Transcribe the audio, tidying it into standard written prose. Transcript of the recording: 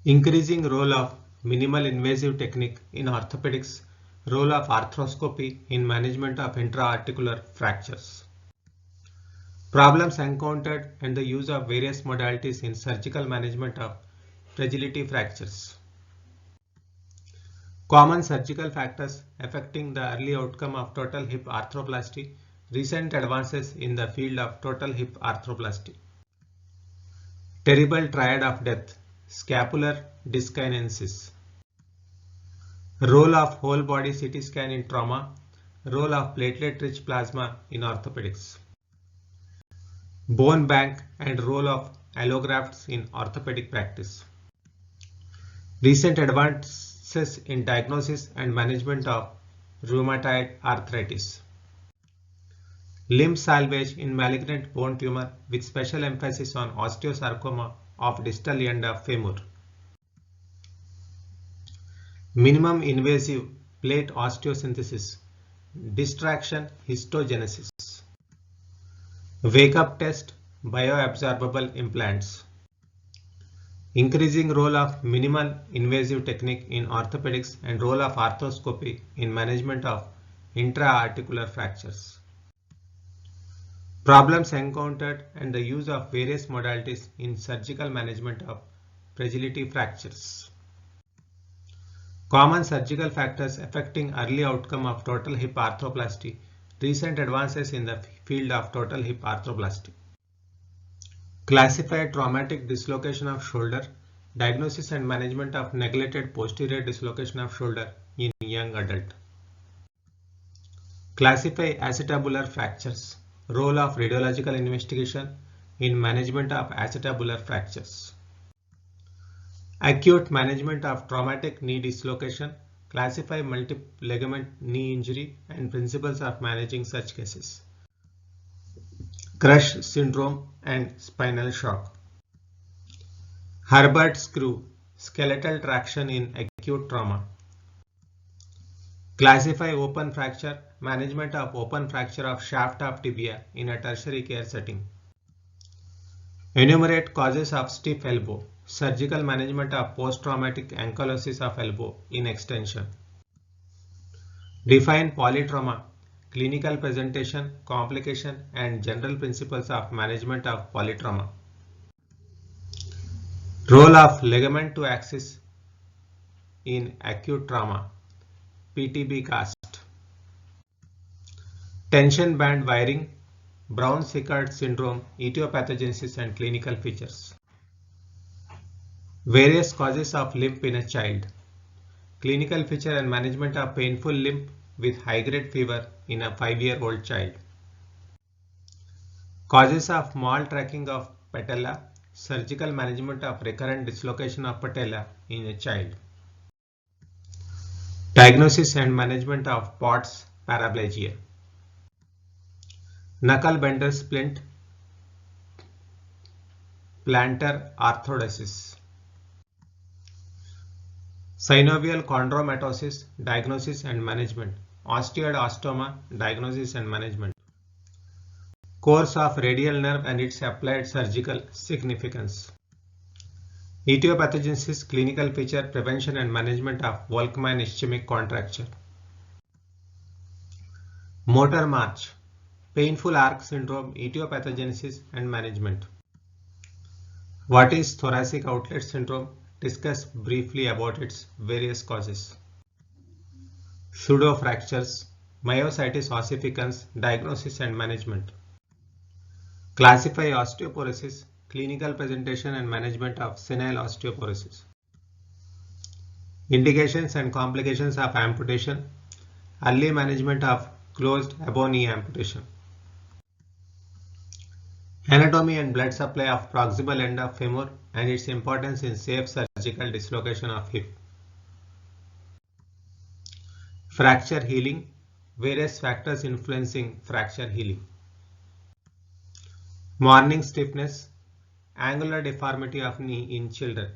Increasing role of minimal invasive technique in orthopedics, role of arthroscopy in management of intra-articular fractures. Problems encountered and the use of various modalities in surgical management of fragility fractures. Common surgical factors affecting the early outcome of total hip arthroplasty, recent advances in the field of total hip arthroplasty. Terrible triad of death, scapular dyskinesis. Role of whole body CT scan in trauma, role of platelet-rich plasma in orthopedics. Bone bank and role of allografts in orthopedic practice. Recent advances in diagnosis and management of rheumatoid arthritis. Limb salvage in malignant bone tumor with special emphasis on osteosarcoma of distal end of femur. Minimum invasive plate osteosynthesis, distraction histogenesis. Wake-up test, bioabsorbable implants. Increasing role of minimal invasive technique in orthopedics and role of arthroscopy in management of intra-articular fractures. Problems encountered and the use of various modalities in surgical management of fragility fractures. Common surgical factors affecting early outcome of total hip arthroplasty, recent advances in the field of total hip arthroplasty. Classify traumatic dislocation of shoulder, diagnosis and management of neglected posterior dislocation of shoulder in young adult. Classify acetabular fractures, role of radiological investigation in management of acetabular fractures. Acute management of traumatic knee dislocation, classify multiple ligament knee injury and principles of managing such cases. Crush syndrome and spinal shock. Herbert screw, skeletal traction in acute trauma. Classify open fracture, management of open fracture of shaft of tibia in a tertiary care setting. Enumerate causes of stiff elbow, surgical management of post-traumatic ankylosis of elbow in extension. Define polytrauma, clinical presentation, complication and general principles of management of polytrauma. Role of ligament to axis in acute trauma, PTB cast. Tension band wiring, Brown-Séquard syndrome, etiopathogenesis and clinical features. Various causes of limp in a child. Clinical feature and management of painful limp with high-grade fever in a 5-year-old child. Causes of mal-tracking of patella, surgical management of recurrent dislocation of patella in a child. Diagnosis and management of POTS paraplegia. Knuckle bender splint, plantar arthrodesis. Synovial chondromatosis, diagnosis and management. Osteoid osteoma, diagnosis and management. Course of radial nerve and its applied surgical significance. Etiopathogenesis, clinical feature, prevention and management of Volkmann ischemic contracture. Motor march, painful arc syndrome, etiopathogenesis and management. What is thoracic outlet syndrome? Discuss briefly about its various causes. Pseudofractures, myositis ossificans, diagnosis and management. Classify osteoporosis, clinical presentation and management of senile osteoporosis. Indications and complications of amputation, early management of closed above knee amputation. Anatomy and blood supply of proximal end of femur and its importance in safe surgical dislocation of hip. Fracture healing, various factors influencing fracture healing. Morning stiffness, angular deformity of knee in children,